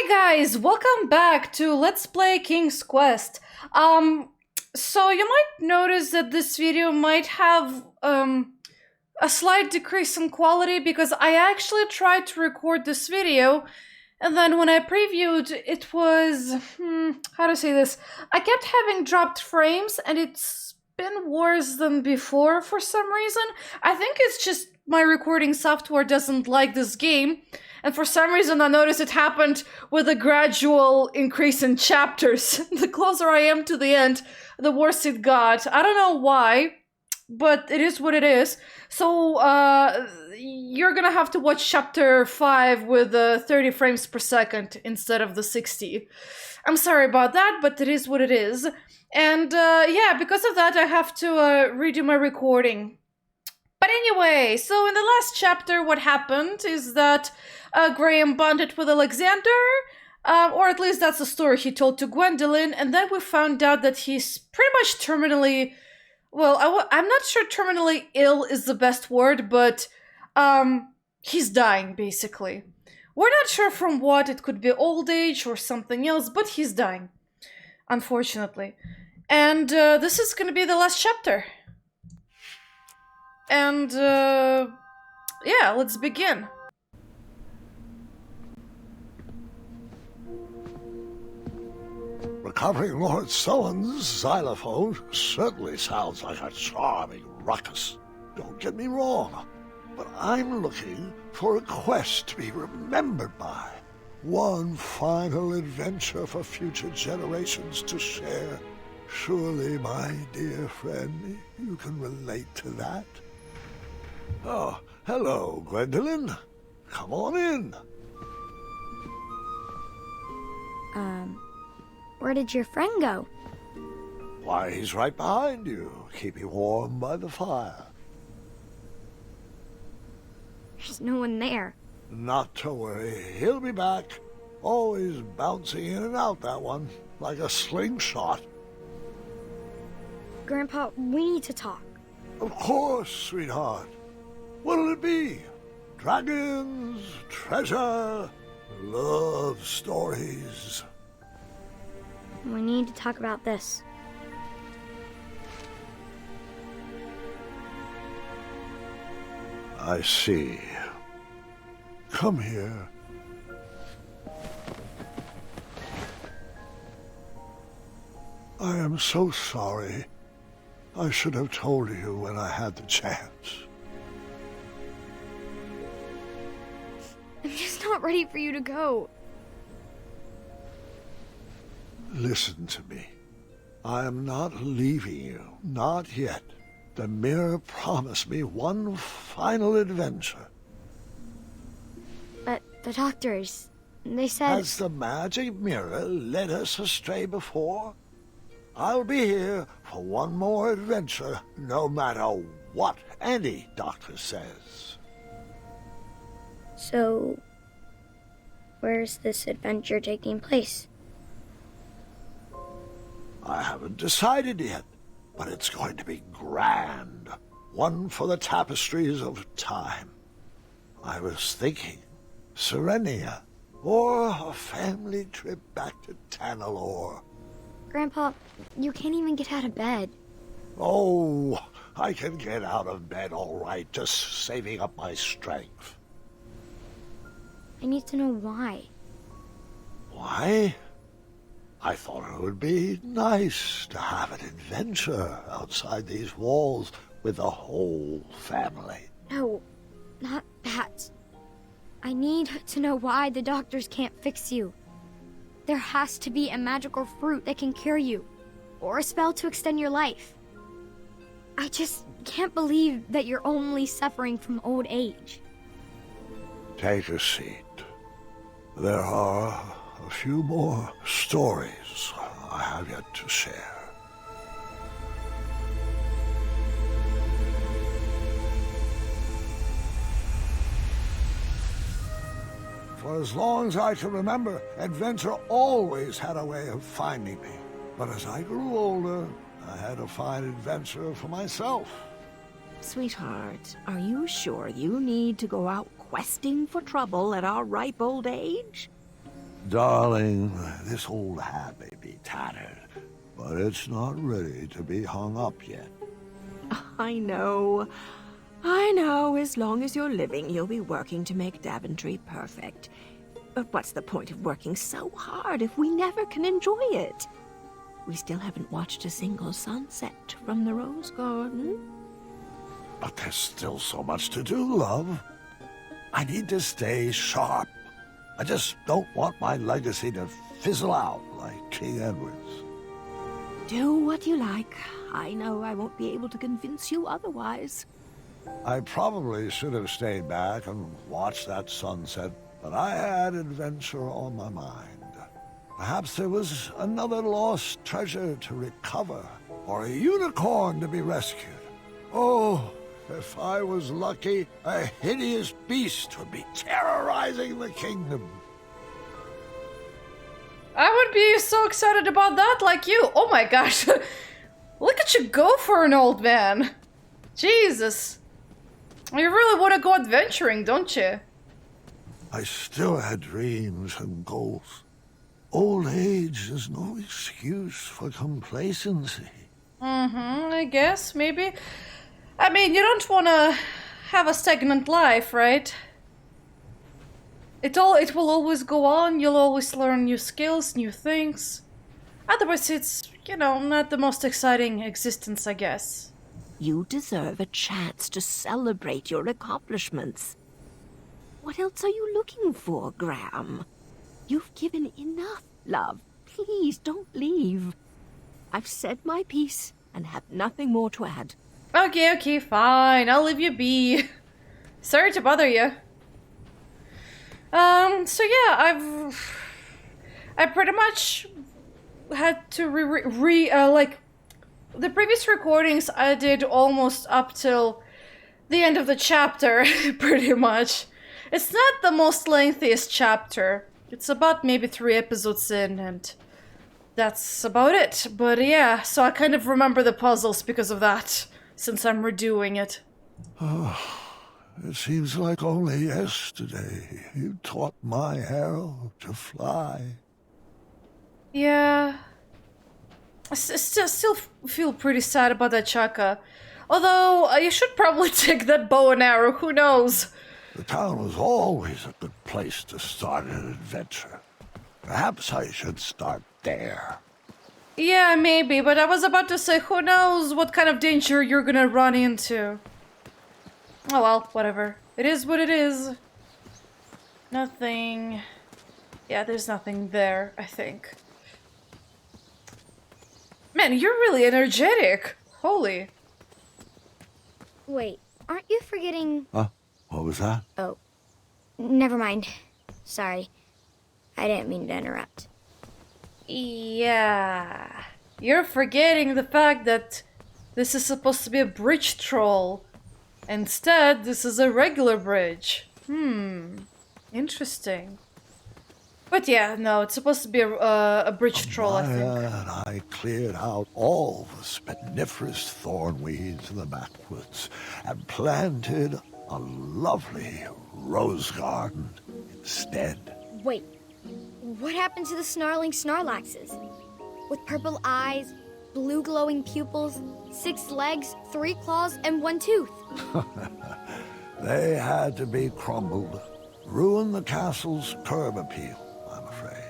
Hey guys, welcome back to Let's Play King's Quest. So you might notice that this video might have a slight decrease in quality because I actually tried to record this video, and then when I previewed, it was how to say this? I kept having dropped frames, and it's been worse than before for some reason. I think it's just my recording software doesn't like this game. And for some reason, I noticed it happened with a gradual increase in chapters. The closer I am to the end, the worse it got. I don't know why, but it is what it is. So, you're gonna have to watch chapter 5 with 30 frames per second instead of the 60. I'm sorry about that, but it is what it is. And, yeah, because of that, I have to redo my recording. But anyway, so in the last chapter, what happened is that Graham bonded with Alexander, or at least that's the story he told to Gwendolyn, and then we found out that he's pretty much terminally, well, I'm not sure terminally ill is the best word, but he's dying, basically. We're not sure from what, it could be old age or something else, but he's dying, unfortunately. And this is gonna be the last chapter. And, yeah, let's begin. Recovering Lord Sullen's xylophone certainly sounds like a charming ruckus. Don't get me wrong, but I'm looking for a quest to be remembered by. One final adventure for future generations to share. Surely, my dear friend, you can relate to that. Oh, hello, Gwendolyn. Come on in. Where did your friend go? Why, he's right behind you, keeping warm by the fire. There's no one there. Not to worry, he'll be back. Always bouncing in and out, that one, like a slingshot. Grandpa, we need to talk. Of course, sweetheart. What'll it be? Dragons, treasure, love stories. We need to talk about this. I see. Come here. I am so sorry. I should have told you when I had the chance. I'm just not ready for you to go. Listen to me. I am not leaving you, not yet. The mirror promised me one final adventure. But the doctors, they said... Has the magic mirror led us astray before? I'll be here for one more adventure, no matter what any doctor says. So, where's this adventure taking place? I haven't decided yet, but it's going to be grand. One for the tapestries of time. I was thinking Serenia, or a family trip back to Tanalor. Grandpa, you can't even get out of bed. Oh, I can get out of bed all right, just saving up my strength. I need to know why. Why? I thought it would be nice to have an adventure outside these walls with the whole family. No, not that. I need to know why the doctors can't fix you. There has to be a magical fruit that can cure you, or a spell to extend your life. I just can't believe that you're only suffering from old age. Take a seat. There are a few more stories I have yet to share. For as long as I can remember, adventure always had a way of finding me. But as I grew older, I had to find adventure for myself. Sweetheart, are you sure you need to go out questing for trouble at our ripe old age? Darling, this old hat may be tattered, but it's not ready to be hung up yet. I know. I know. As long as you're living, you'll be working to make Daventry perfect. But what's the point of working so hard if we never can enjoy it? We still haven't watched a single sunset from the Rose Garden. But there's still so much to do, love. I need to stay sharp. I just don't want my legacy to fizzle out like King Edward's. Do what you like. I know I won't be able to convince you otherwise. I probably should have stayed back and watched that sunset, but I had adventure on my mind. Perhaps there was another lost treasure to recover, or a unicorn to be rescued. Oh, if I was lucky, a hideous beast would be terrorizing the kingdom. I would be so excited about that, like you. Oh my gosh. Look at you go for an old man. Jesus. You really want to go adventuring, don't you? I still had dreams and goals. Old age is no excuse for complacency. I guess, maybe. I mean, you don't want to have a stagnant life, right? It will always go on, you'll always learn new skills, new things. Otherwise it's, not the most exciting existence, I guess. You deserve a chance to celebrate your accomplishments. What else are you looking for, Graham? You've given enough, love. Please don't leave. I've said my piece and have nothing more to add. Okay, fine. I'll leave you be. Sorry to bother you. So yeah, I pretty much had to like the previous recordings I did almost up till the end of the chapter, pretty much. It's not the most lengthiest chapter. It's about maybe 3 episodes in, and that's about it. But yeah, so I kind of remember the puzzles because of that, since I'm redoing it. It seems like only yesterday you taught my arrow to fly. Yeah. I still feel pretty sad about that Chaka. Although, you should probably take that bow and arrow, who knows? The town was always a good place to start an adventure. Perhaps I should start there. Yeah, maybe, but I was about to say, who knows what kind of danger you're gonna run into. Oh well, whatever. It is what it is. Nothing... Yeah, there's nothing there, I think. Man, you're really energetic. Holy. Wait, aren't you forgetting... Huh? What was that? Oh, never mind. Sorry. I didn't mean to interrupt. Yeah. You're forgetting the fact that this is supposed to be a bridge troll. Instead, this is a regular bridge. Interesting. But yeah, no, it's supposed to be a bridge troll, I think. And I cleared out all the spiniferous thorn weeds in the backwoods and planted a lovely rose garden instead. Wait, what happened to the snarling Snarlaxes? With purple eyes, blue glowing pupils, 6 legs, 3 claws, and 1 tooth. They had to be crumbled. Ruined the castle's curb appeal, I'm afraid.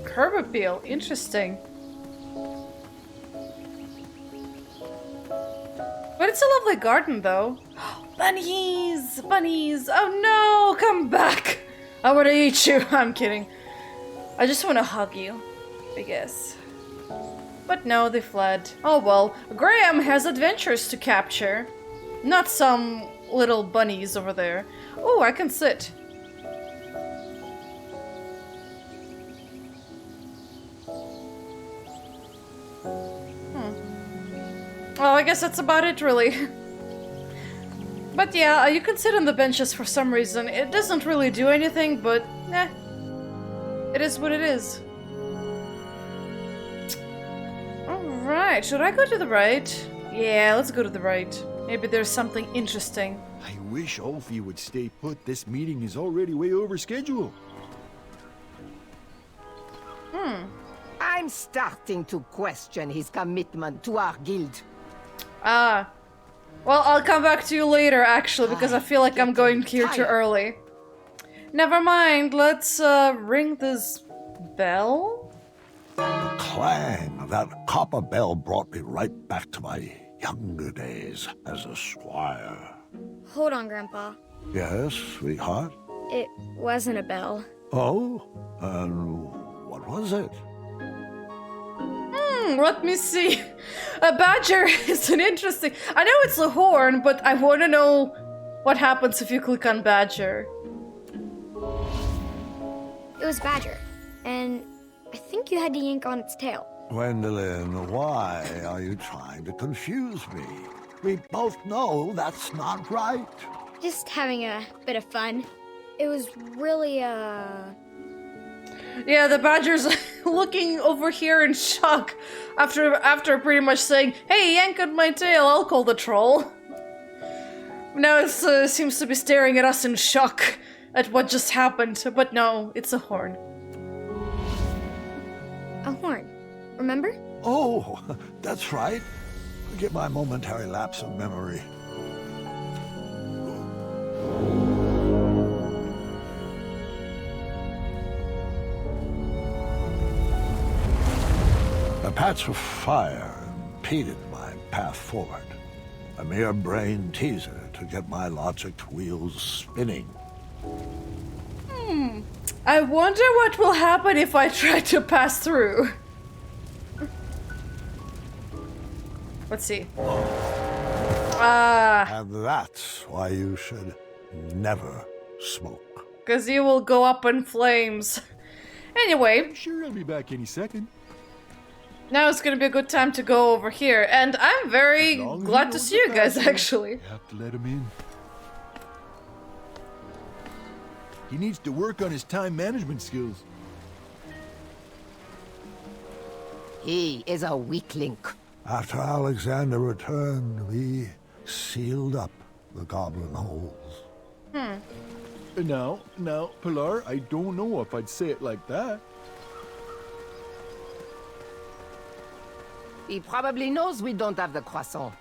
Curb appeal. Interesting. But it's a lovely garden, though. Bunnies! Bunnies! Oh no! Come back! I want to eat you. I'm kidding. I just want to hug you, I guess. But no, they fled. Oh well, Graham has adventures to capture. Not some little bunnies over there. Oh, I can sit. Well, I guess that's about it, really. But yeah, you can sit on the benches for some reason. It doesn't really do anything, but it is what it is. Alright, should I go to the right? Yeah, let's go to the right. Maybe there's something interesting. I wish all of you would stay put. This meeting is already way over schedule. I'm starting to question his commitment to our guild. Ah. Well, I'll come back to you later, actually, because I feel like I'm going here too early. Never mind, let's ring this bell? Clang! That copper bell brought me right back to my younger days as a squire. Hold on, Grandpa. Yes, sweetheart? It wasn't a bell. Oh? And what was it? Let me see. A badger is an interesting... I know it's a horn, but I want to know what happens if you click on badger. It was Badger, and I think you had to yank on its tail. Gwendolyn, why are you trying to confuse me? We both know that's not right. Just having a bit of fun. It was really, Yeah, the badger's looking over here in shock after pretty much saying, "Hey, yank on my tail, I'll call the troll." Now it seems to be staring at us in shock at what just happened, but no, it's a horn. a horn. Remember? Oh, that's right. Forgive my momentary lapse of memory. A patch of fire impeded my path forward. A mere brain teaser to get my logic wheels spinning. I wonder what will happen if I try to pass through. Let's see. And that's why you should never smoke. Because you will go up in flames. Anyway, Sure, I'll be back any second. now it's gonna be a good time to go over here, and I'm very As long as glad he to knows see you the guys, password, actually. You have to let him in. He needs to work on his time management skills. He is a weak link. After Alexander returned, we sealed up the goblin holes. Now, Pilar, I don't know if I'd say it like that. He probably knows we don't have the croissant.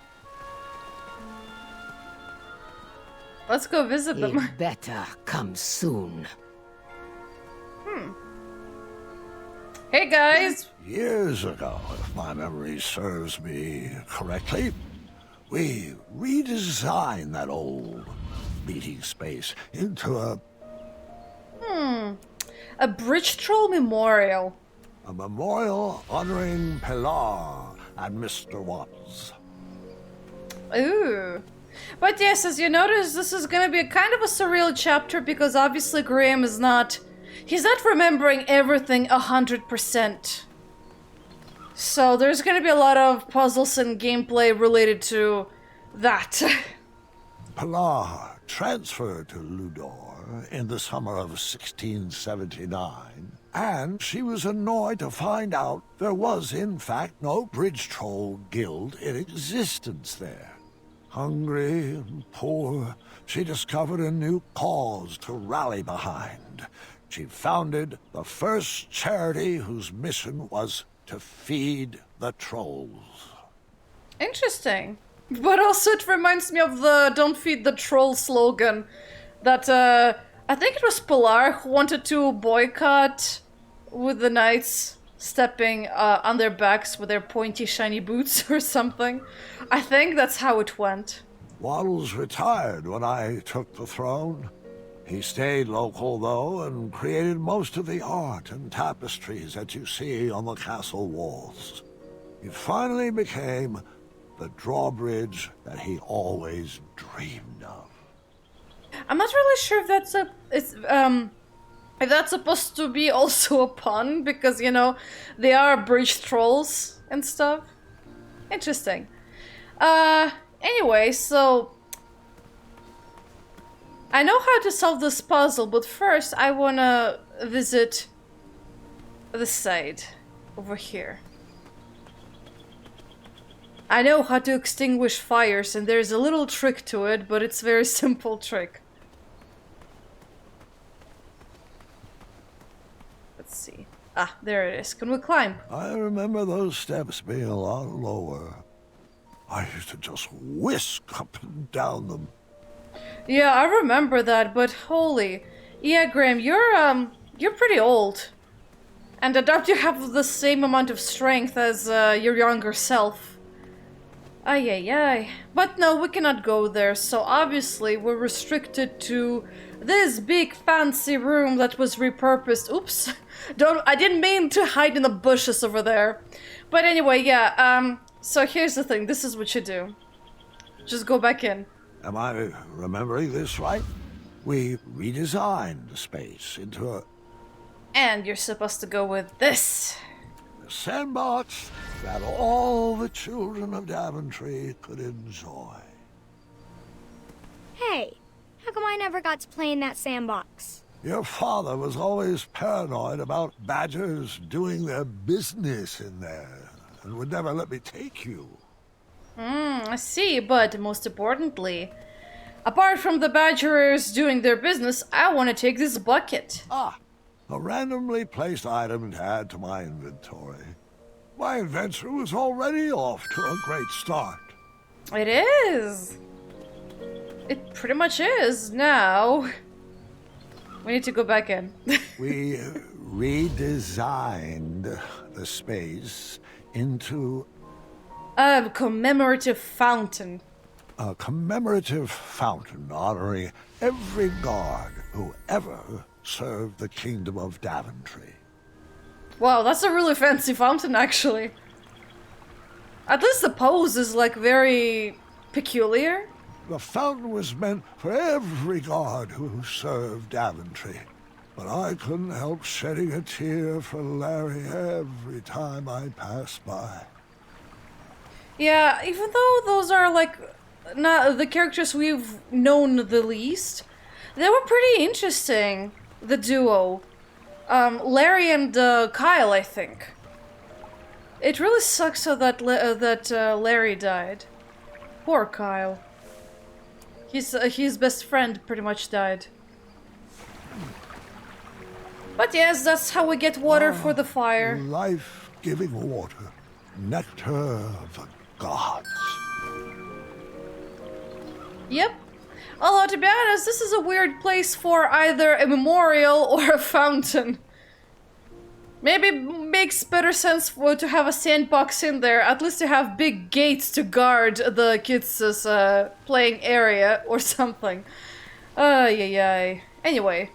Let's go visit He them. better come soon. Hey guys! Years ago, if my memory serves me correctly, we redesigned that old meeting space into a Bridge Troll Memorial. memorial honoring Pilar and Mr. Watts. Ooh. But yes, as you notice, this is gonna be a kind of a surreal chapter because obviously Graham is not... He's not remembering everything 100%. So there's gonna be a lot of puzzles and gameplay related to that. Pilar transferred to Ludor in the summer of 1679, and she was annoyed to find out there was, in fact, no Bridge Troll Guild in existence there. Hungry and poor, she discovered a new cause to rally behind. She founded the first charity whose mission was to feed the trolls. Interesting. But also it reminds me of the "Don't feed the troll" slogan that I think it was Pilar who wanted to boycott with the knights stepping on their backs with their pointy shiny boots or something. I think that's how it went. Waddles retired when I took the throne. He stayed local, though, and created most of the art and tapestries that you see on the castle walls. He finally became the drawbridge that he always dreamed of. I'm not really sure if that's if that's supposed to be also a pun, because, you know, they are bridge trolls and stuff. Interesting. Anyway, so... I know how to solve this puzzle, but first I wanna visit this side, over here. I know how to extinguish fires, and there's a little trick to it, but it's a very simple trick. Let's see. Ah, there it is. Can we climb? I remember those steps being a lot lower. I used to just whisk up and down them. Yeah, I remember that, but holy. Yeah, Graham, you're pretty old. And I doubt you have the same amount of strength as your younger self. Ay, ay, ay. But no, we cannot go there, so obviously we're restricted to this big fancy room that was repurposed. Oops. I didn't mean to hide in the bushes over there. But anyway, yeah, so here's the thing. This is what you do. Just go back in. Am I remembering this right? We redesigned the space into a And you're supposed to go with this. sandbox that all the children of Daventry could enjoy. Hey, how come I never got to play in that sandbox? Your father was always paranoid about badgers doing their business in there and would never let me take you. I see, but most importantly, apart from the badgers doing their business, I want to take this bucket. Ah, a randomly placed item to add to my inventory. My adventure was already off to a great start. It is. It pretty much is now. We need to go back in. We redesigned the space into A commemorative fountain. a commemorative fountain honoring every guard who ever served the kingdom of Daventry. Wow, that's a really fancy fountain, actually. At least the pose is, like, very peculiar. The fountain was meant for every guard who served Daventry. But I couldn't help shedding a tear for Larry every time I passed by. Yeah, even though those are, like, not the characters we've known the least, they were pretty interesting, the duo. Larry and Kyle, I think. It really sucks that Larry died. Poor Kyle. His best friend pretty much died. But yes, that's how we get water for the fire. Life-giving water. Nectar of the gods. Yep. Although, to be honest, this is a weird place for either a memorial or a fountain. Maybe it makes better sense to have a sandbox in there, at least to have big gates to guard the kids' playing area or something. Ay. Anyway.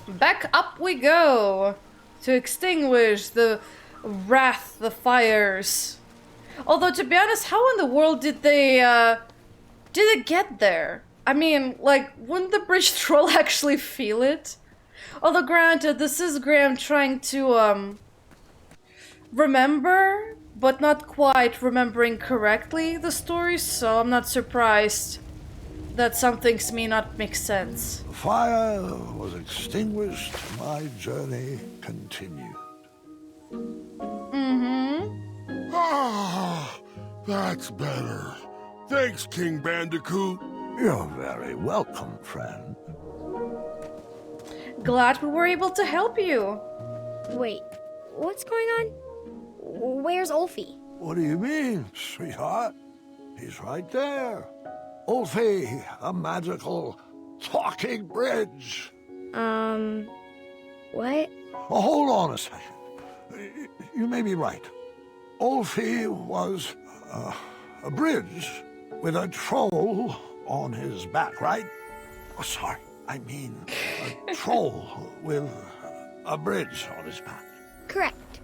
Back up we go! To extinguish the wrath, the fires. Although, to be honest, how in the world did they get there? I mean, like, wouldn't the bridge troll actually feel it? Although, granted, this is Graham trying to, remember, but not quite remembering correctly the story, so I'm not surprised that some things may not make sense. The fire was extinguished, my journey continued. Ah, that's better. Thanks, King Bandicoot. You're very welcome, friend. Glad we were able to help you. Wait, what's going on? Where's Ulfie? What do you mean, sweetheart? He's right there. Ulfie, a magical talking bridge. What? Oh, hold on a second. You may be right. Ulfie was a bridge with a troll on his back, right? Oh, sorry. I mean, a troll with a bridge on his back. Correct.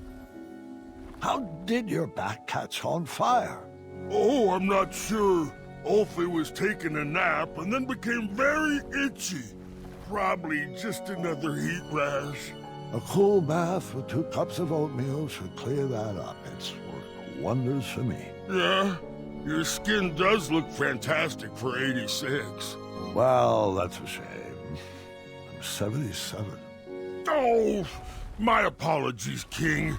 How did your back catch on fire? Oh, I'm not sure. Ulfie was taking a nap and then became very itchy. Probably just another heat rash. A cool bath with 2 cups of oatmeal should clear that up. It's worked wonders for me. Yeah, your skin does look fantastic for 86. Well, that's a shame. I'm 77. Oh, my apologies, King.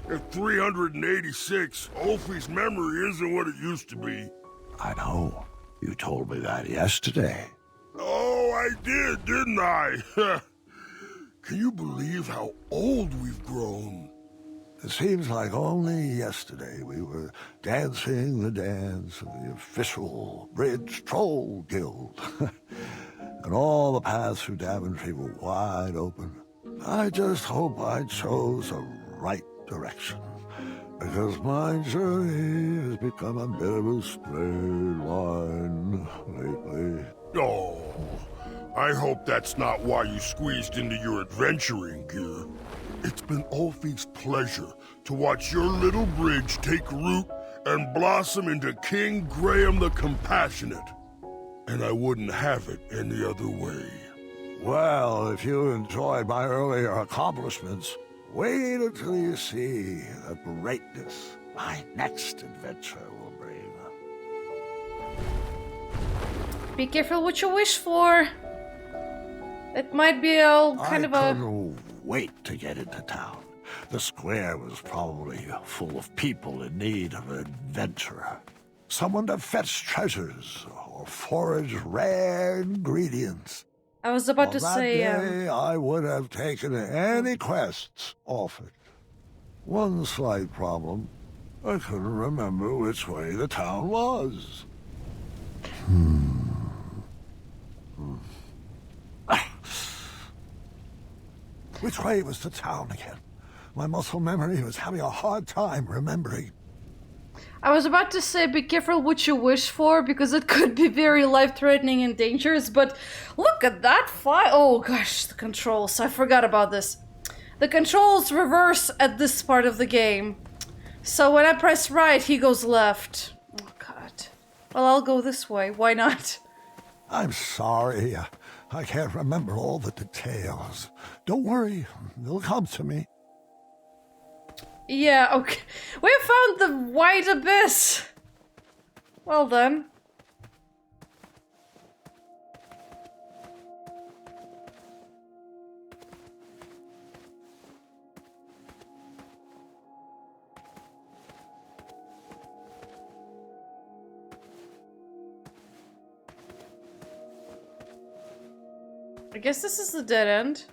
At 386, Ulfie's memory isn't what it used to be. I know. You told me that yesterday. Oh, I did, didn't I? Can you believe how old we've grown? It seems like only yesterday we were dancing the dance of the official Bridge Troll Guild. And all the paths through Daventry were wide open. I just hope I chose the right direction, because my journey has become a bit of a straight line lately. Oh, I hope that's not why you squeezed into your adventuring gear. It's been Ulfie's pleasure to watch your little bridge take root and blossom into King Graham the Compassionate. And I wouldn't have it any other way. Well, if you enjoyed my earlier accomplishments, wait until you see the greatness my next adventure will bring. Be careful what you wish for. It might be all kind of a... I couldn't wait to get into town. The square was probably full of people in need of an adventurer. Someone to fetch treasures or forage rare ingredients. I was about On to that say, day, I would have taken any quests offered. One slight problem. I couldn't remember which way the town was. Which way was the town again? My muscle memory was having a hard time remembering. I was about to say be careful what you wish for, because it could be very life-threatening and dangerous, but look at that fire. Oh gosh, the controls. I forgot about this. The controls reverse at this part of the game. So when I press right, he goes left. Oh god. Well, I'll go this way. Why not? I'm sorry. I can't remember all the details. Don't worry, they'll come to me. Yeah, okay. We have found the White Abyss! Well done. I guess this is the dead end.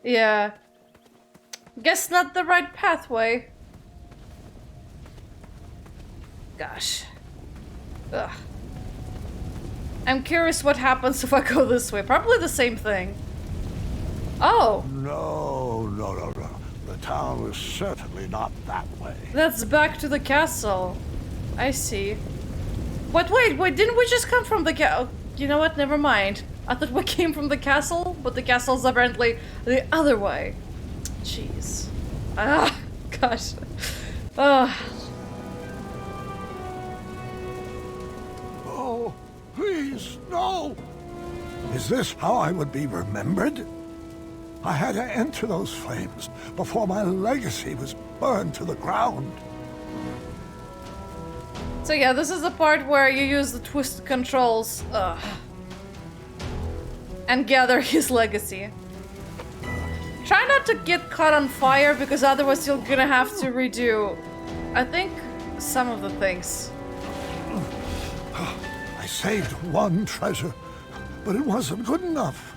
Yeah. Guess not the right pathway. Gosh. Ugh. I'm curious what happens if I go this way. Probably the same thing. Oh! No. The town was certainly not that way. That's back to the castle. I see. But wait, didn't we just come from the castle? You know what, never mind. I thought we came from the castle, but the castle's apparently the other way. Jeez. Ah, gosh. Ah. Oh, please, no! Is this how I would be remembered? I had to enter those flames before my legacy was burned to the ground. So yeah, this is the part where you use the twisted controls and gather his legacy. Try not to get caught on fire, because otherwise you're gonna have to redo, I think, some of the things. I saved one treasure, but it wasn't good enough.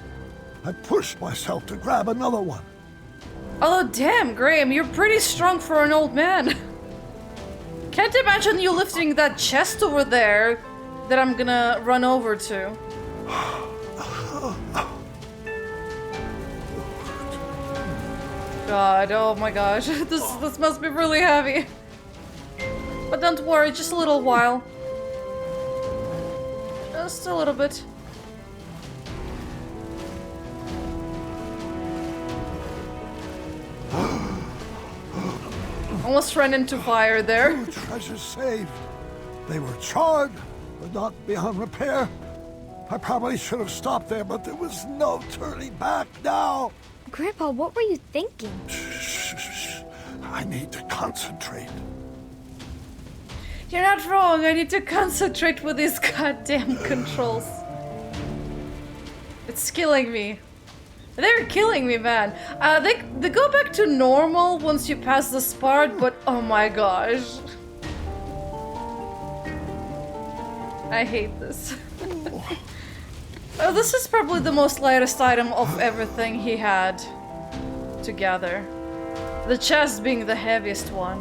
I pushed myself to grab another one. Although, damn, Graham, you're pretty strong for an old man. Can't imagine you lifting that chest over there that I'm gonna run over to. God, oh my gosh, this must be really heavy. But don't worry, just a little while. Just a little bit. Almost ran into fire there. Two treasures saved. They were charred, but not beyond repair. I probably should have stopped there, but there was no turning back now. Grandpa, what were you thinking? Shh. I need to concentrate. You're not wrong, I need to concentrate with these goddamn controls. It's killing me. They're killing me, man. They go back to normal once you pass this part, but oh my gosh. I hate this. Oh, this is probably the most lightest item of everything he had. together. The chest being the heaviest one.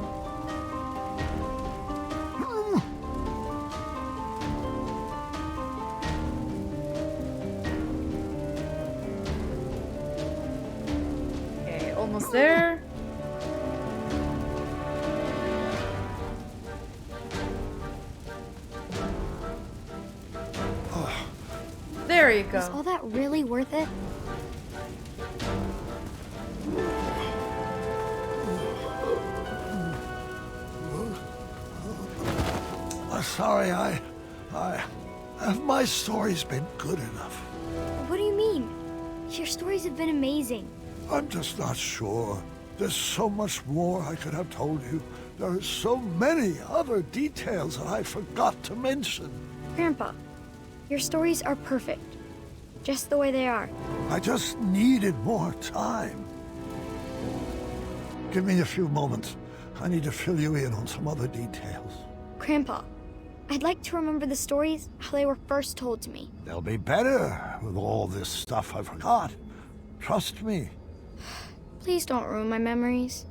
Okay, almost there. There you Was go. all that really worth it? Sorry, have my stories been good enough? What do you mean? Your stories have been amazing. I'm just not sure. There's so much more I could have told you. There are so many other details that I forgot to mention. Grandpa, your stories are perfect. Just the way they are. I just needed more time. Give me a few moments. I need to fill you in on some other details. Grandpa, I'd like to remember the stories how they were first told to me. They'll be better with all this stuff I forgot. Trust me. Please don't ruin my memories.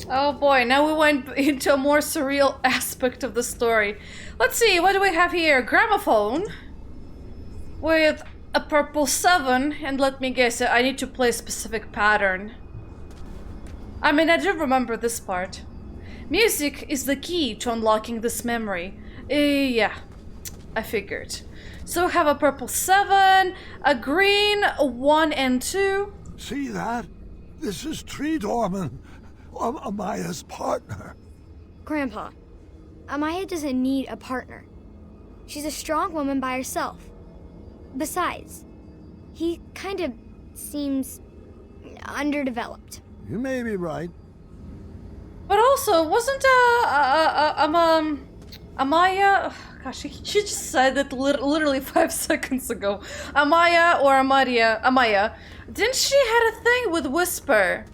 Oh boy, now we went into a more surreal aspect of the story. Let's see, what do we have here? Gramophone with a purple 7, and let me guess, I need to play a specific pattern. I mean, I do remember this part. Music is the key to unlocking this memory. Yeah, I figured. So we have a purple 7, a green 1 and 2. See that? This is Tree Dorman, Amaya's partner. Grandpa, Amaya doesn't need a partner. She's a strong woman by herself. Besides, he kind of seems underdeveloped. You may be right. But also, wasn't Amaya? Gosh, she just said it literally 5 seconds ago. Amaya. Didn't she had a thing with Whisper?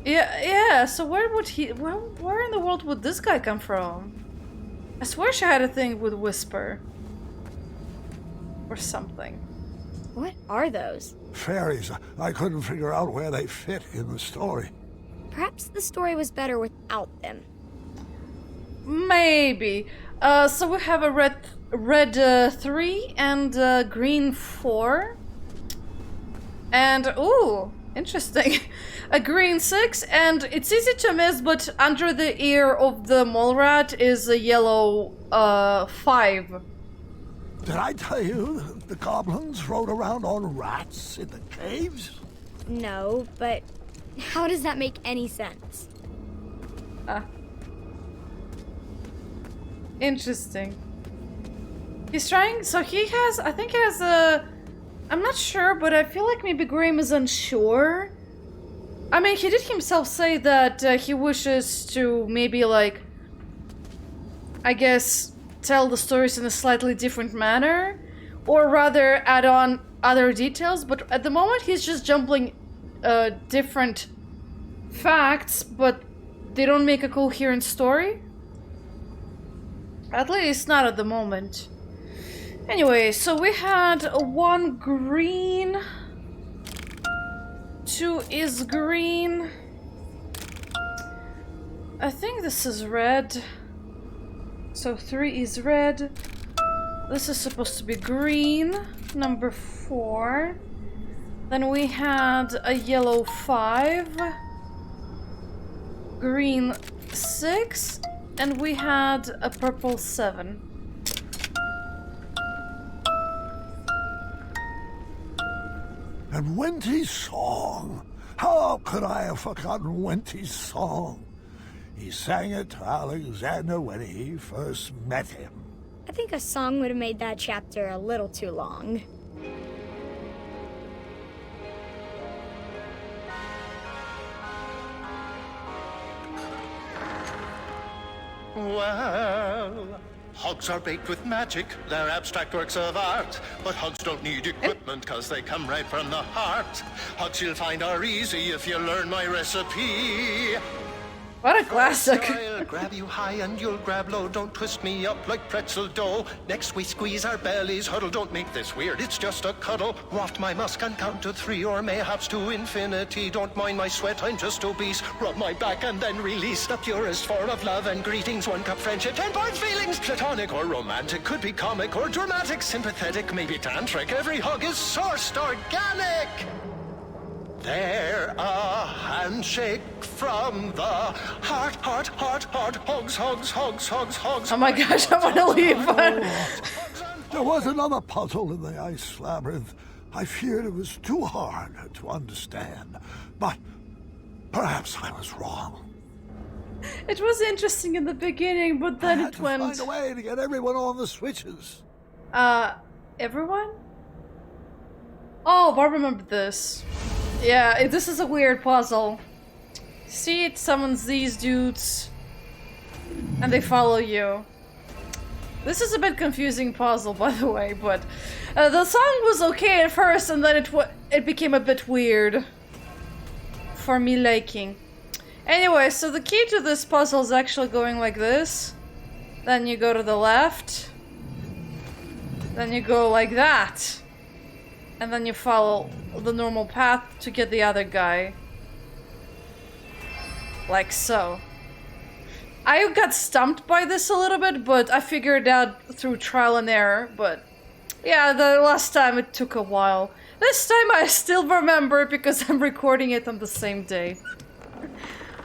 Yeah. So where in the world would this guy come from? I swear she had a thing with Whisper. Or something. What are those? Fairies. I couldn't figure out where they fit in the story. Perhaps the story was better without them. Maybe. So we have a red 3 and green 4. And, ooh, interesting. A green 6, and it's easy to miss, but under the ear of the mole rat is a yellow 5. Did I tell you the goblins rode around on rats in the caves? No, but how does that make any sense? Interesting. He's trying, so he has, I think he has a, I'm not sure, but I feel like maybe Graham is unsure. I mean, he did himself say that he wishes to maybe, like, I guess, tell the stories in a slightly different manner, or rather add on other details, but at the moment he's just jumbling different facts, but they don't make a coherent story. At least not at the moment. Anyway, so we had 1 green, 2 is green. I think this is red. So 3 is red. This is supposed to be green, number 4. Then we had a yellow 5, green 6, and we had a purple 7. And Wenty's song. How could I have forgotten Wenty's song? He sang it to Alexander when he first met him. I think a song would have made that chapter a little too long. Well, hugs are baked with magic, they're abstract works of art. But hugs don't need equipment, cause they come right from the heart. Hugs you'll find are easy if you learn my recipe. What a classic. I'll grab you high and you'll grab low. Don't twist me up like pretzel dough. Next we squeeze our bellies huddle. Don't make this weird, it's just a cuddle. Waft my musk and count to 3 or mayhaps to infinity. Don't mind my sweat, I'm just obese. Rub my back and then release. The purest form of love and greetings. 1 cup friendship, 10 points feelings. Platonic or romantic, could be comic or dramatic. Sympathetic, maybe tantric. Every hug is sourced organic. They're a handshake from the heart, heart, heart, heart. Hugs, hugs, hugs, hugs, hugs. Oh my gosh, I want to leave. There was another puzzle in the Ice Labyrinth. I feared it was too hard to understand, but perhaps I was wrong. It was interesting in the beginning, but then I had it to went... find a way to get everyone on the switches. Everyone? Oh, I remember this. Yeah, this is a weird puzzle. See, it summons these dudes, and they follow you. This is a bit confusing puzzle, by the way, but the song was okay at first, and then it became a bit weird for me liking. Anyway, so the key to this puzzle is actually going like this. Then you go to the left. Then you go like that. And then you follow the normal path to get the other guy. Like so. I got stumped by this a little bit, but I figured it out through trial and error. But yeah, the last time it took a while. This time I still remember because I'm recording it on the same day.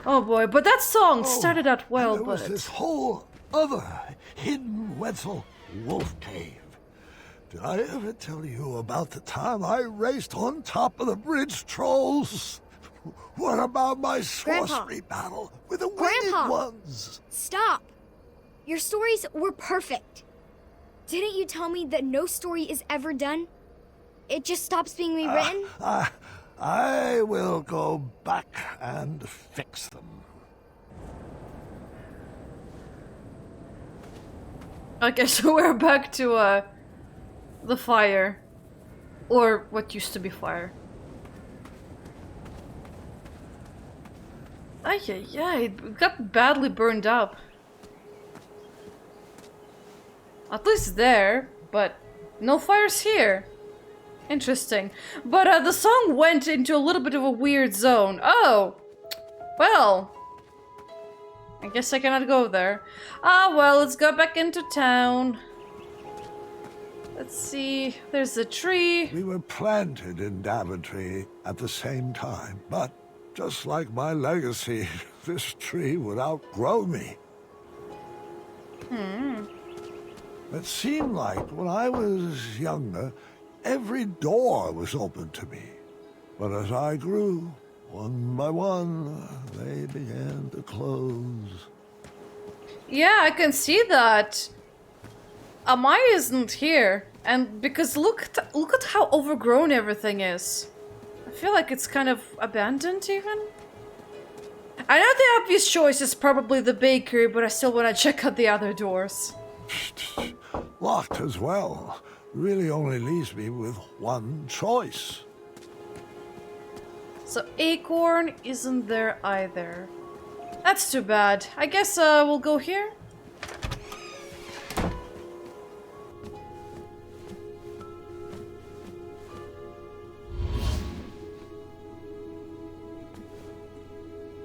Oh boy, but that song started out well, there was but... this whole other hidden Wetzel wolf cave. Did I ever tell you about the time I raced on top of the bridge trolls? What about my sorcery battle with the winged ones? Stop! Your stories were perfect. Didn't you tell me that no story is ever done? It just stops being rewritten? I will go back and fix them. Okay, so we're back to, the fire. Or what used to be fire. Yeah, it got badly burned up. At least there, but no fires here. Interesting. But the song went into a little bit of a weird zone. Oh! Well. I guess I cannot go there. Ah, well, let's go back into town. Let's see. There's a tree. We were planted in Daventry at the same time, but just like my legacy, this tree would outgrow me. It seemed like when I was younger, every door was open to me. But as I grew, one by one, they began to close. Yeah, I can see that. Amaya isn't here. And because look at how overgrown everything is. I feel like it's kind of abandoned even. I know the obvious choice is probably the bakery, but I still want to check out the other doors. Locked as well. Really only leaves me with one choice. So Acorn isn't there either. That's too bad. I guess we'll go here.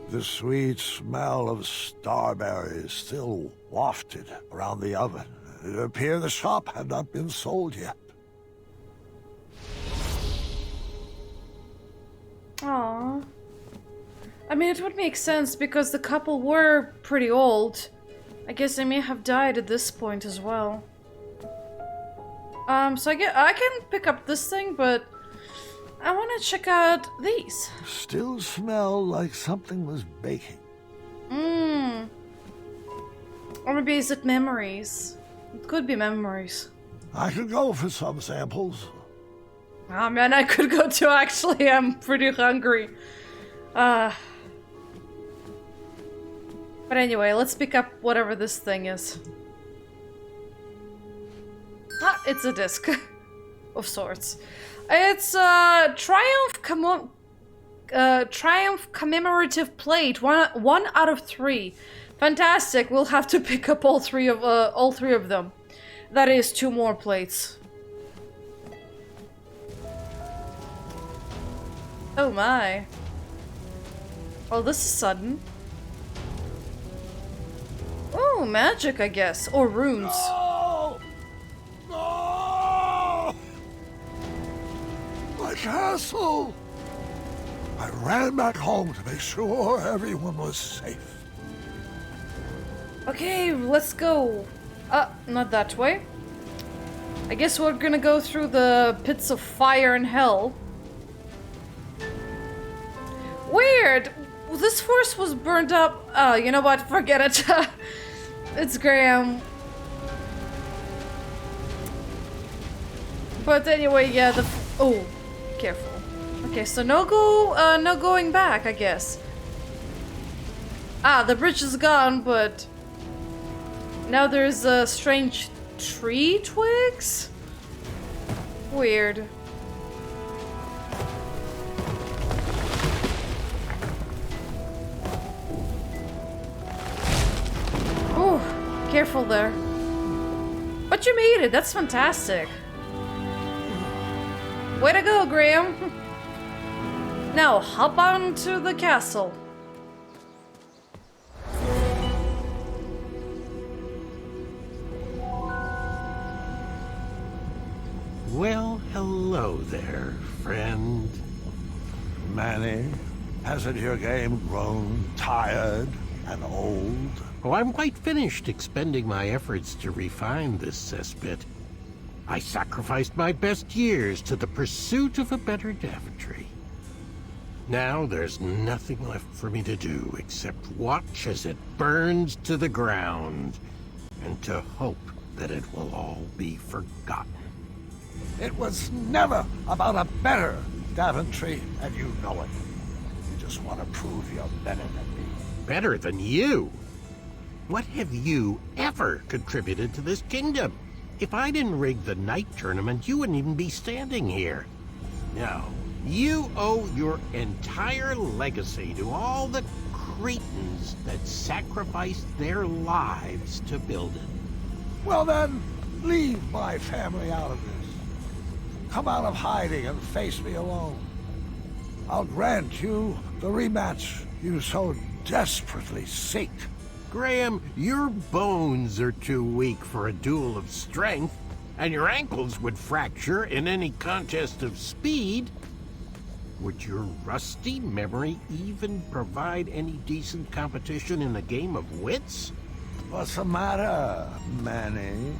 The sweet smell of starberries still wafted around the oven. It appeared the shop had not been sold yet. Aww. I mean, it would make sense because the couple were pretty old. I guess they may have died at this point as well. So I can pick up this thing, but I want to check out these. Still smell like something was baking. Or maybe is it memories? It could be memories. I could go for some samples. Oh man, I could go too actually. I'm pretty hungry. But anyway, let's pick up whatever this thing is. Ah, it's a disc. Of sorts. It's Triumph Triumph Commemorative Plate. One out of 3. Fantastic. We'll have to pick up all three of them. That is 2 more plates. Oh my. Oh, this is sudden. Oh, magic, I guess. Or runes. No! No! My castle! I ran back home to make sure everyone was safe. Okay, let's go. Not that way. I guess we're gonna go through the pits of fire and hell. Weird! This forest was burned up. Oh, you know what? Forget it. It's Graham. But anyway, yeah, oh, careful. Okay, so no going back, I guess. Ah, the bridge is gone, but now there's a strange tree twigs? Weird. Oh, careful there. But you made it, that's fantastic. Way to go, Graham. Now, hop on to the castle. Well, hello there, friend. Manny, hasn't your game grown tired and old? Oh, I'm quite finished expending my efforts to refine this cesspit. I sacrificed my best years to the pursuit of a better Daventry. Now there's nothing left for me to do except watch as it burns to the ground and to hope that it will all be forgotten. It was never about a better Daventry, and you know it. You just want to prove you're better than me. Better than you? What have you ever contributed to this kingdom? If I didn't rig the night tournament, you wouldn't even be standing here. No, you owe your entire legacy to all the cretins that sacrificed their lives to build it. Well then, leave my family out of this. Come out of hiding and face me alone. I'll grant you the rematch you so desperately seek. Graham, your bones are too weak for a duel of strength, and your ankles would fracture in any contest of speed. Would your rusty memory even provide any decent competition in a game of wits? What's the matter, Manny?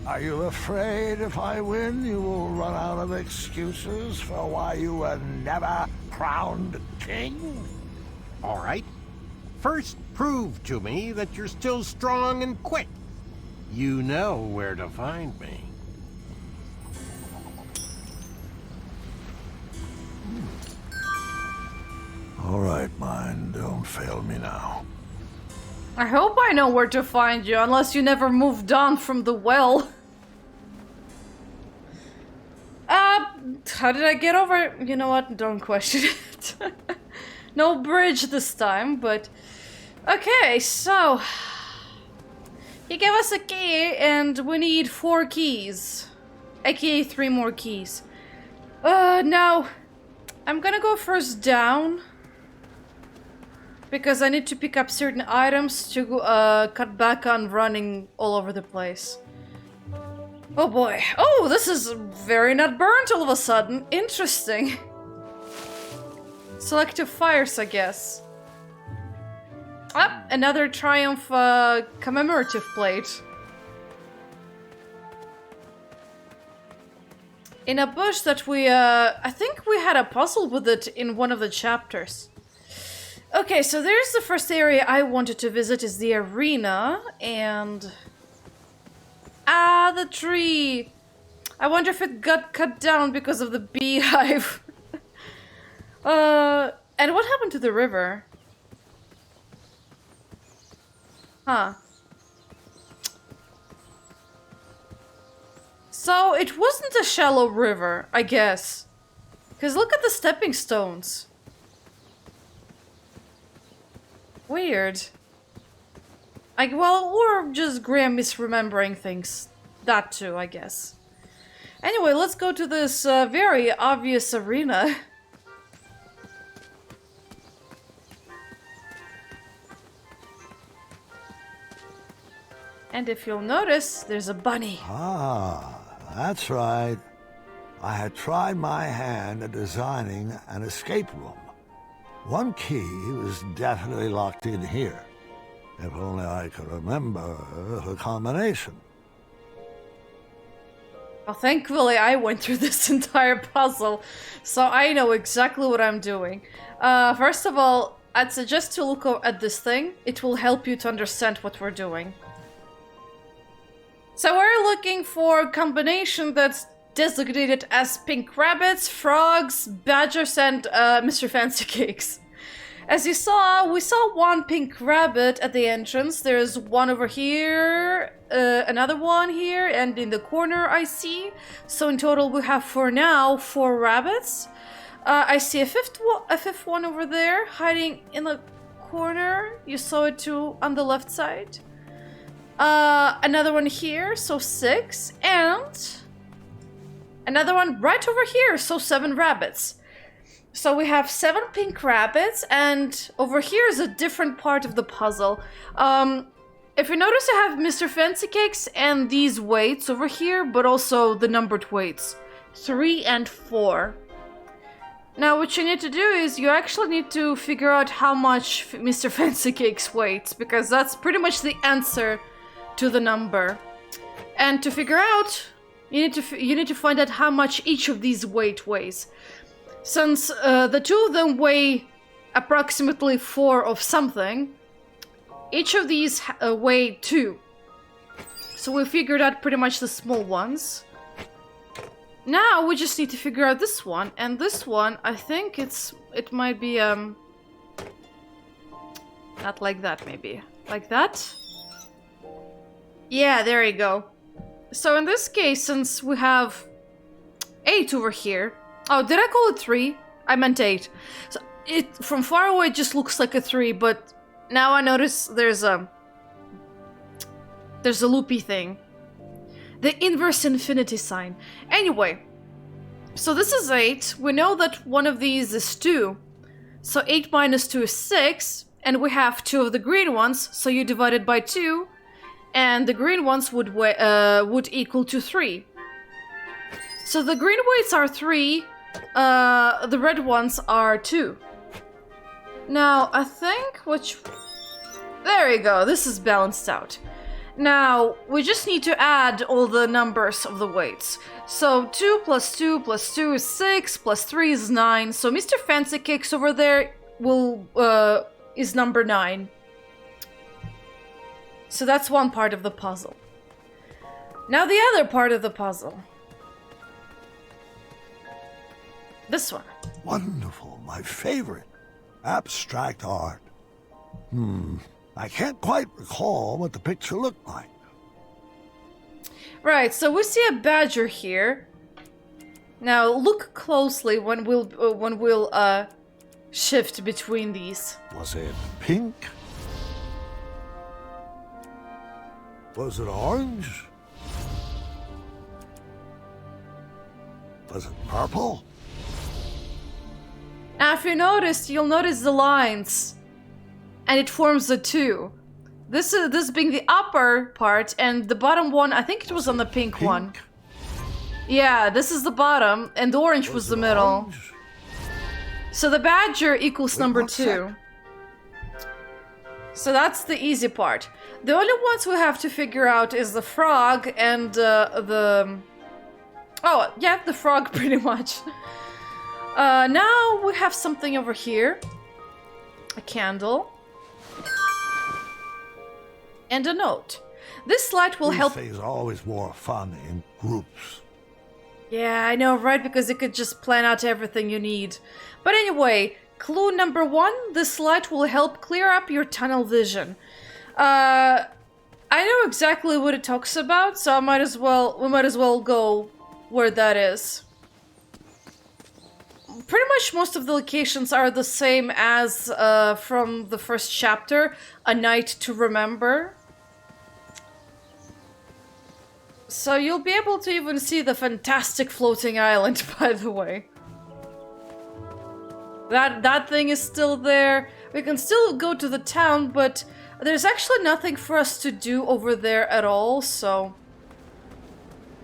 Are you afraid if I win, you will run out of excuses for why you were never crowned king? All right. First, prove to me that you're still strong and quick. You know where to find me. All right, mine, don't fail me now. I hope I know where to find you, unless you never moved on from the well. How did I get over? You know what? Don't question it. No bridge this time, but... Okay, so... You gave us a key, and we need 4 keys. AKA 3 more keys. Now... I'm gonna go first down. Because I need to pick up certain items to cut back on running all over the place. Oh boy. Oh, this is very not burnt all of a sudden. Interesting. Selective fires, I guess. Ah, another Triumph commemorative plate. In a bush that we, I think we had a puzzle with it in one of the chapters. Okay, so there's the first area I wanted to visit is the arena, and... Ah, the tree! I wonder if it got cut down because of the beehive. And what happened to the river? Huh. So, it wasn't a shallow river, I guess. Because look at the stepping stones. Weird. Well, or just Graham misremembering things. That too, I guess. Anyway, let's go to this very obvious arena. And if you'll notice, there's a bunny. Ah, that's right. I had tried my hand at designing an escape room. One key was definitely locked in here. If only I could remember the combination. Well, thankfully I went through this entire puzzle, so I know exactly what I'm doing. First of all, I'd suggest to look at this thing. It will help you to understand what we're doing. So we're looking for a combination that's designated as pink rabbits, frogs, badgers, and Mr. Fancy Cakes. As you saw, we saw one pink rabbit at the entrance. There's one over here, another one here, and in the corner I see. So in total we have for now 4 rabbits. I see a fifth one over there, hiding in the corner. You saw it too on the left side. Another one here, so 6, and another one right over here, so 7 rabbits. So we have 7 pink rabbits, and over here is a different part of the puzzle. If you notice, I have Mr. Fancy Cakes and these weights over here, but also the numbered weights, 3 and 4. Now what you need to do is you actually need to figure out how much Mr. Fancy Cakes weighs, because that's pretty much the answer to the number. And to figure out, you need to find out how much each of these weighs. Since the 2 of them weigh approximately 4 of something, each of these weigh 2. So we figured out pretty much the small ones. Now we just need to figure out this one, and this one, I think it might be not like that, maybe like that. Yeah, there you go. So in this case, since we have 8 over here. Oh, did I call it 3? I meant 8. So it from far away it just looks like a 3, but now I notice there's a loopy thing. The inverse infinity sign. Anyway, so this is 8. We know that one of these is 2. So 8 minus 2 is 6. And we have 2 of the green ones, so you divide it by 2. And the green ones would equal to 3. So the green weights are 3. The red ones are 2. Now, I think there you go. This is balanced out. Now, we just need to add all the numbers of the weights. So 2 plus 2 plus 2 is 6, plus 3 is 9. So Mr. Fancy Cakes over there is number 9. So that's one part of the puzzle. Now the other part of the puzzle. This one. Wonderful, my favorite. Abstract art. I can't quite recall what the picture looked like. Right, so we see a badger here. Now look closely when we'll shift between these. Was it pink? Was it orange? Was it purple? Now if you notice, you'll notice the lines. And it forms a 2. This being the upper part, and the bottom one, I think it was on the pink one. Yeah, this is the bottom, and the orange was the middle. Orange? So the badger equals number 2. So that's the easy part. The only ones we have to figure out is the frog and the... Oh, yeah, the frog pretty much. Now we have something over here. A candle. And a note. This light will help... These things are always more fun in groups. Yeah, I know, right? Because it could just plan out everything you need. But anyway, clue number 1, this light will help clear up your tunnel vision. I know exactly what it talks about, so we might as well go where that is. pretty much most of the locations are the same as from the first chapter, A Night to Remember. So you'll be able to even see the fantastic floating island, by the way. That thing is still there. We can still go to the town, but there's actually nothing for us to do over there at all, so...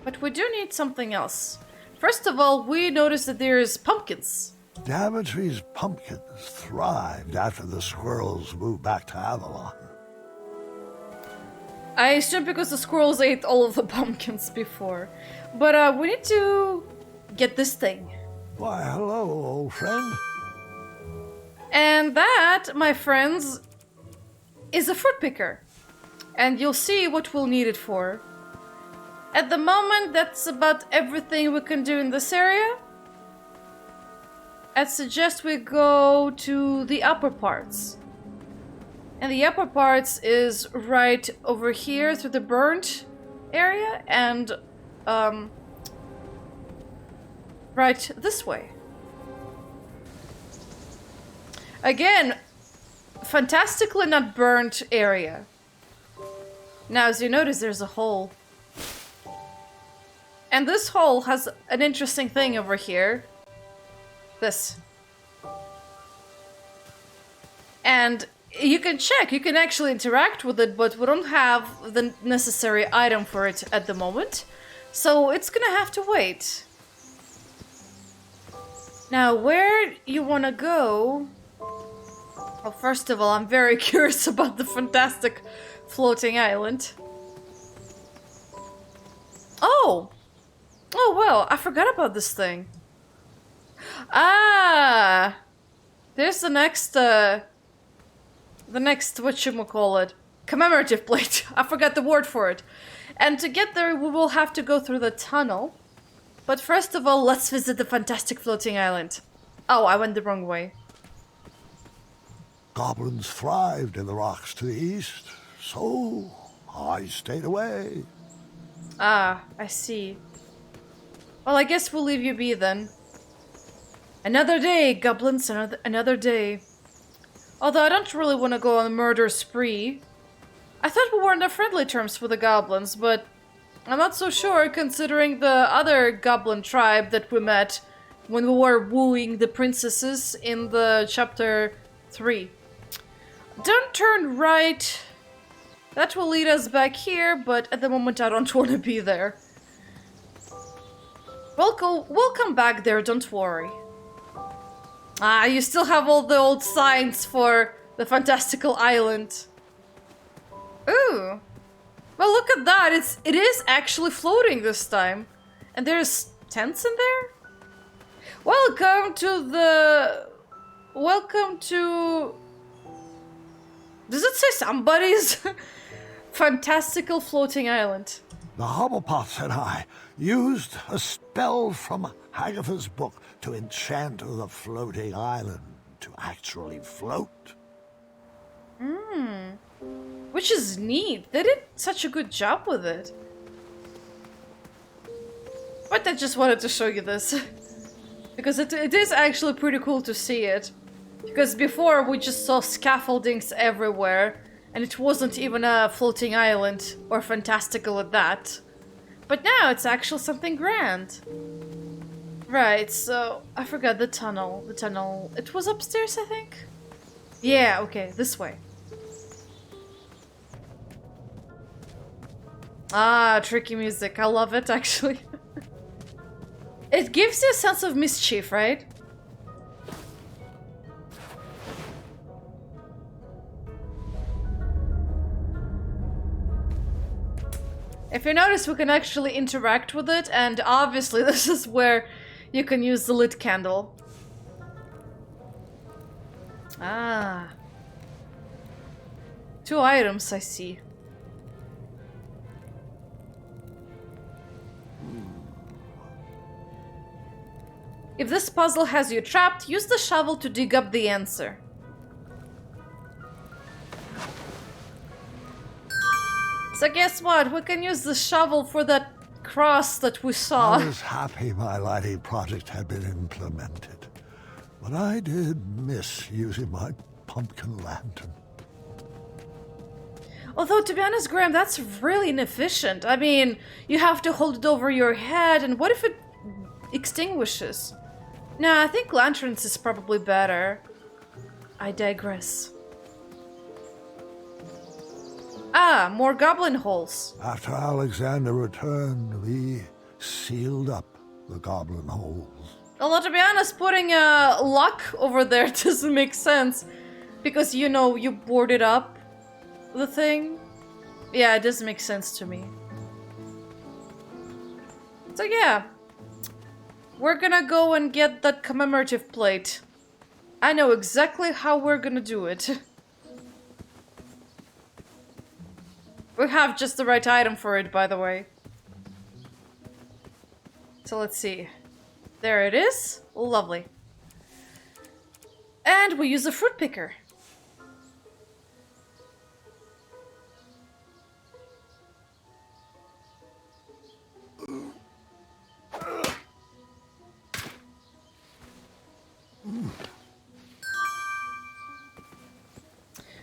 But we do need something else. First of all, we noticed that there's pumpkins. Daventry's pumpkins thrived after the squirrels moved back to Avalon. I assume because the squirrels ate all of the pumpkins before. But we need to get this thing. Why, hello, old friend. And that, my friends, is a fruit picker. And you'll see what we'll need it for. At the moment, that's about everything we can do in this area. I'd suggest we go to the upper parts. And the upper parts is right over here through the burnt area and right this way. Again, fantastically not burnt area. Now, as you notice, there's a hole. And this hole has an interesting thing over here. This. And you can check, you can actually interact with it, but we don't have the necessary item for it at the moment. So it's gonna have to wait. Now, where you wanna go... Well, first of all, I'm very curious about the fantastic floating island. Oh! Oh, well, I forgot about this thing. Ah! There's the next, whatchamacallit, commemorative plate. I forgot the word for it. And to get there, we will have to go through the tunnel. But first of all, let's visit the fantastic floating island. Oh, I went the wrong way. Goblins thrived in the rocks to the east, so I stayed away. Ah, I see. Well, I guess we'll leave you be then. Another day, goblins, another day. Although I don't really want to go on a murder spree. I thought we were on friendly terms with the goblins, but I'm not so sure considering the other goblin tribe that we met when we were wooing the princesses in the chapter 3. Don't turn right. That will lead us back here, but at the moment I don't want to be there. We'll come back there, don't worry. Ah, you still have all the old signs for the fantastical island. Ooh. Well, look at that. It is actually floating this time. And there's tents in there? Welcome to... Does it say somebody's fantastical floating island? The Hobblepots and I used a spell from Hagatha's book to enchant the floating island to actually float. Which is neat. They did such a good job with it. But I just wanted to show you this. Because it is actually pretty cool to see it. Because before we just saw scaffoldings everywhere. And it wasn't even a floating island. Or fantastical at that. But now it's actually something grand. Right, so I forgot the tunnel. The tunnel. It was upstairs, I think? Yeah, okay, this way. Ah, tricky music. I love it, actually. It gives you a sense of mischief, right? If you notice, we can actually interact with it, and obviously this is where you can use the lit candle. Ah. 2 items, I see. If this puzzle has you trapped, use the shovel to dig up the answer. So guess what? We can use the shovel for that cross that we saw. I was happy my lighting project had been implemented. but I did miss using my pumpkin lantern. Although, to be honest, Graham, that's really inefficient. I mean, you have to hold it over your head, and what if it extinguishes? Nah, I think lanterns is probably better. I digress. Ah, more goblin holes. After Alexander returned, we sealed up the goblin holes. Although, to be honest, putting a lock over there doesn't make sense. Because, you know, you boarded up the thing. Yeah, it doesn't make sense to me. So yeah. We're gonna go and get that commemorative plate. I know exactly how we're gonna do it. We have just the right item for it, by the way. So let's see. There it is. Lovely. And we use a fruit picker.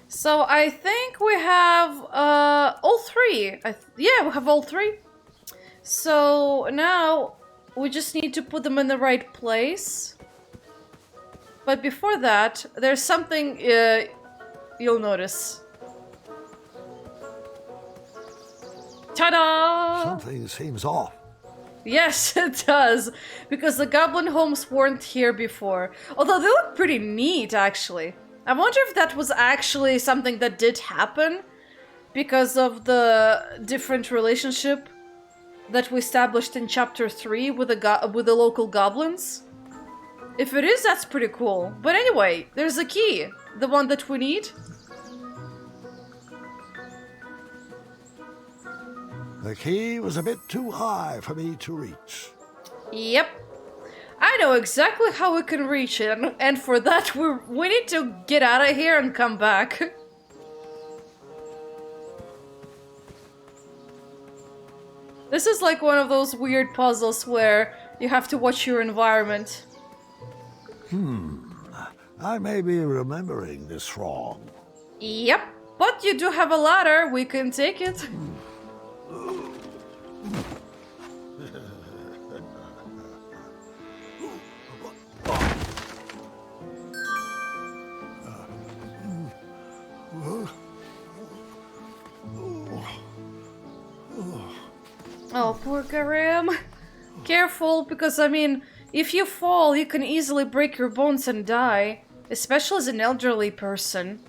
So I think we have all three. Yeah, we have all three. So now we just need to put them in the right place. But before that, there's something you'll notice. Ta-da! Something seems off. Yes, it does. Because the goblin homes weren't here before. Although they look pretty neat, actually. I wonder if that was actually something that did happen because of the different relationship that we established in chapter 3 with the local goblins. If it is, that's pretty cool. But anyway, there's a key, the one that we need. The key was a bit too high for me to reach. Yep. I know exactly how we can reach it, and for that we need to get out of here and come back. This is like one of those weird puzzles where you have to watch your environment. I may be remembering this wrong. Yep, but you do have a ladder, we can take it. Oh, poor Graham. Careful, because I mean, if you fall, you can easily break your bones and die. Especially as an elderly person.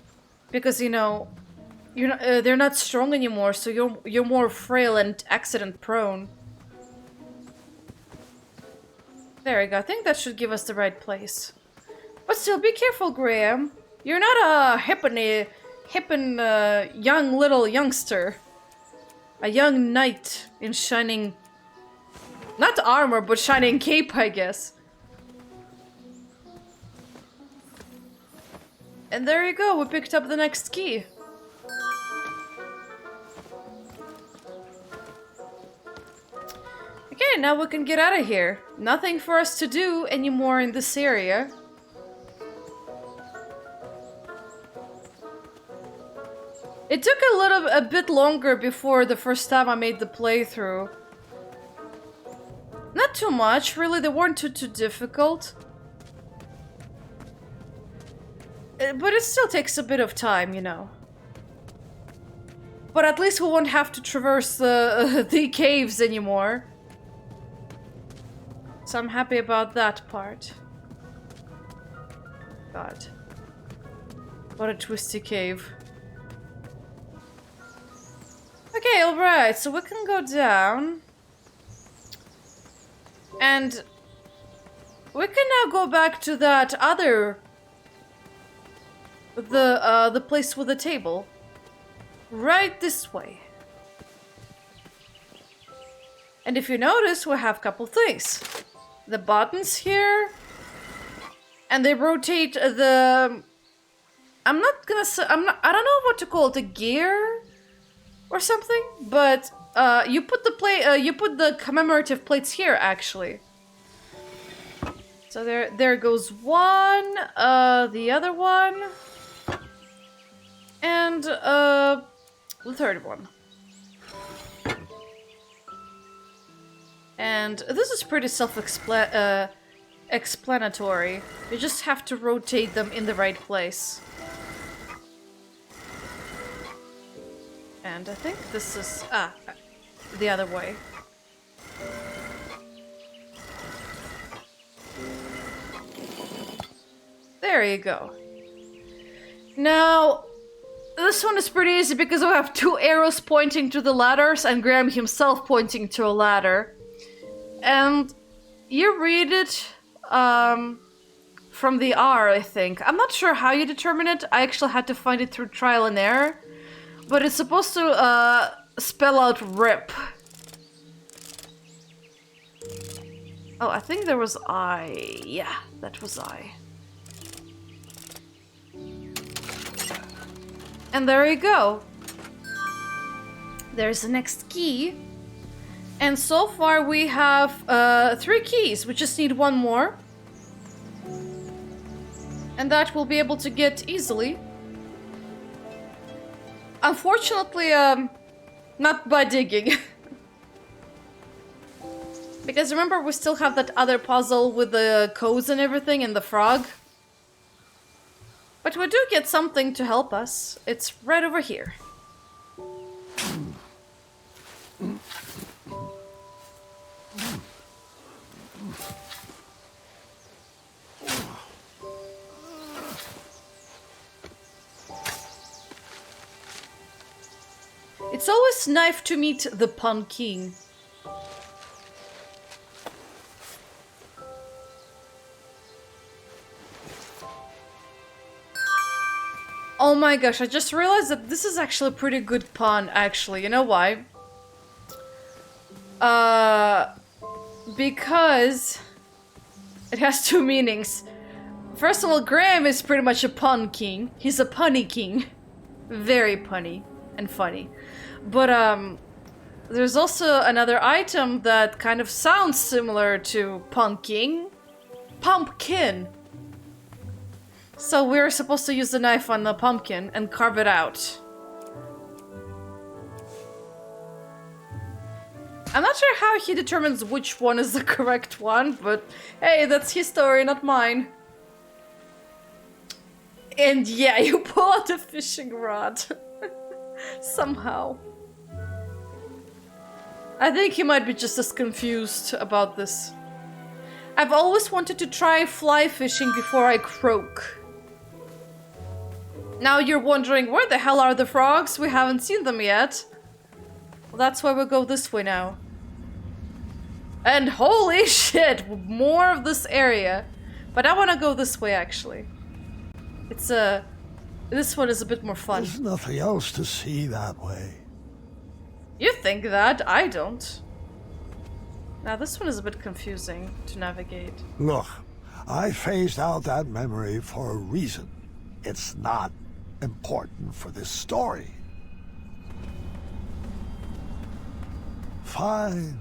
Because, you know, they're not strong anymore, so you're more frail and accident prone. There we go, I think that should give us the right place. But still, be careful, Graham. You're not a hip and young little youngster. A young knight in shining... not armor, but shining cape, I guess. And there you go, we picked up the next key. Okay, now we can get out of here. Nothing for us to do anymore in this area. It took a bit longer before the first time I made the playthrough. Not too much, really, they weren't too difficult. But it still takes a bit of time, you know. But at least we won't have to traverse the caves anymore. So I'm happy about that part. God. What a twisty cave. Okay, alright, so we can go down. And we can now go back to that other... the place with the table. Right this way. And if you notice, we have a couple things. The buttons here. And they rotate the... I'm not gonna say... I don't know what to call it, a gear? Or something? But, you put the commemorative plates here, actually. So there goes one, the other one, and the third one. And this is pretty explanatory. You just have to rotate them in the right place. And I think this is the other way. There you go. Now, this one is pretty easy because we have two arrows pointing to the ladders and Graham himself pointing to a ladder. And you read it from the R, I think. I'm not sure how you determine it. I actually had to find it through trial and error. But it's supposed to spell out RIP. Oh, I think there was I. Yeah, that was I. And there you go. There's the next key. And so far we have 3 keys. We just need one more. And that we'll be able to get easily. Unfortunately, not by digging. Because remember, we still have that other puzzle with the codes and everything and the frog. But we do get something to help us. It's right over here. It's always nice to meet the pumpkin. Oh my gosh, I just realized that this is actually a pretty good pun, actually. You know why? Because it has 2 meanings. First of all, Graham is pretty much a pun king. He's a punny king. Very punny and funny. But there's also another item that kind of sounds similar to pumpkin. Pumpkin. So we're supposed to use the knife on the pumpkin and carve it out. I'm not sure how he determines which one is the correct one, but hey, that's his story, not mine. And yeah, you pull out a fishing rod. Somehow. I think he might be just as confused about this. I've always wanted to try fly fishing before I croak. Now you're wondering, where the hell are the frogs? We haven't seen them yet. Well, that's why we go this way now. And holy shit, more of this area. But I want to go this way, actually. It's this one is a bit more fun. There's nothing else to see that way. You think that? I don't. Now this one is a bit confusing to navigate. Look, I phased out that memory for a reason. It's not important for this story. Fine.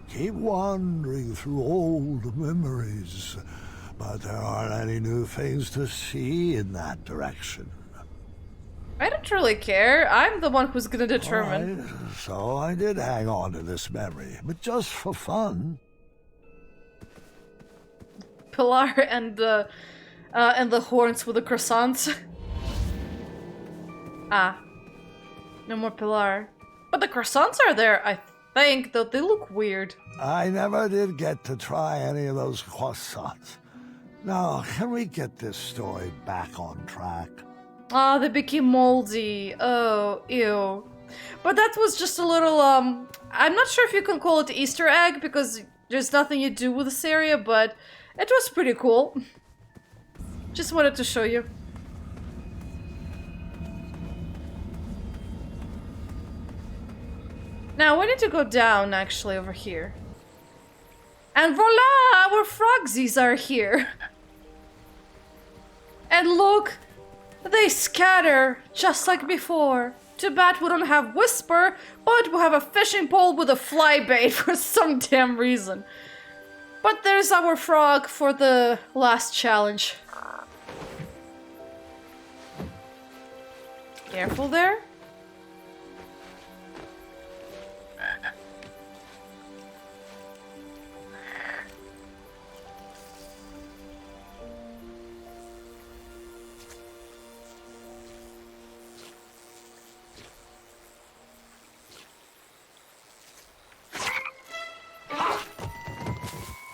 Keep wandering through old memories. But there aren't any new things to see in that direction. I don't really care. I'm the one who's gonna determine. Right, so I did hang on to this memory, but just for fun. Pilar and the horns with the croissants. Ah. No more Pilar. But the croissants are there, I think, though they look weird. I never did get to try any of those croissants. Now, can we get this story back on track? Ah, they became moldy. Oh, ew. But that was just a little, I'm not sure if you can call it Easter egg, because there's nothing you do with this area, but it was pretty cool. Just wanted to show you. Now, we need to go down, actually, over here. And voila! Our frogsies are here! And look! They scatter, just like before. Too bad we don't have Whisper, but we have a fishing pole with a fly bait for some damn reason. But there's our frog for the last challenge. Careful there.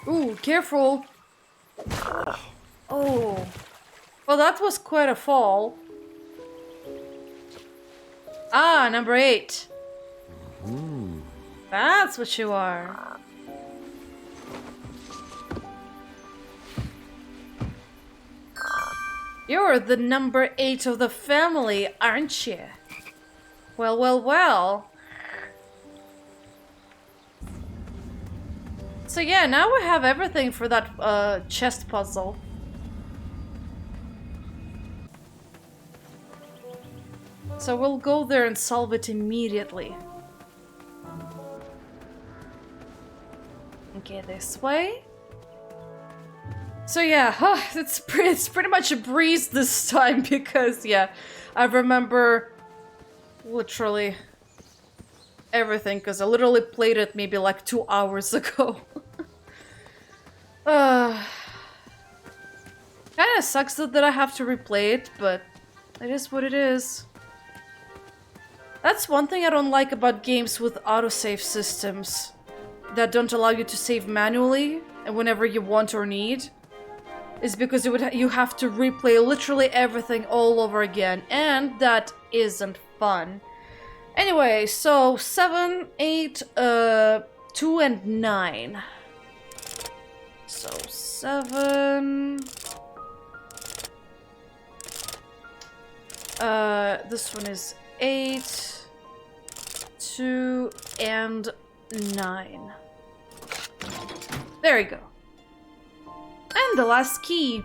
Ooh, careful. Oh. Well, that was quite a fall. Ah, number 8. That's what you are. You're the number 8 of the family, aren't you? Well, well, well. So yeah, now we have everything for that chest puzzle. So we'll go there and solve it immediately. Okay, this way. So yeah, it's pretty much a breeze this time because yeah, I remember literally everything because I literally played it maybe like 2 hours ago. Kinda sucks that I have to replay it, but it is what it is. That's one thing I don't like about games with autosave systems that don't allow you to save manually and whenever you want or need, is because you have to replay literally everything all over again, and that isn't fun. Anyway, so 7, 8, 2, and 9. So 7. This one is 8, 2, and 9. There you go. And the last key.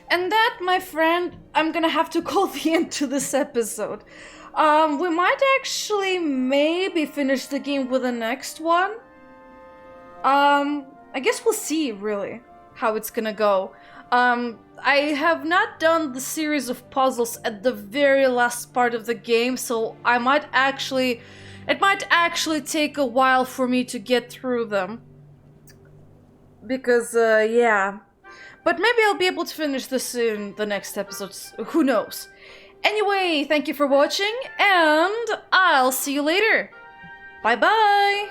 And that, my friend, I'm gonna have to call the end to this episode. We might actually maybe finish the game with the next one. I guess we'll see, really, how it's gonna go. I have not done the series of puzzles at the very last part of the game, so it might actually take a while for me to get through them. Because, yeah. But maybe I'll be able to finish this in the next episodes. Who knows? Anyway, thank you for watching, and I'll see you later. Bye-bye!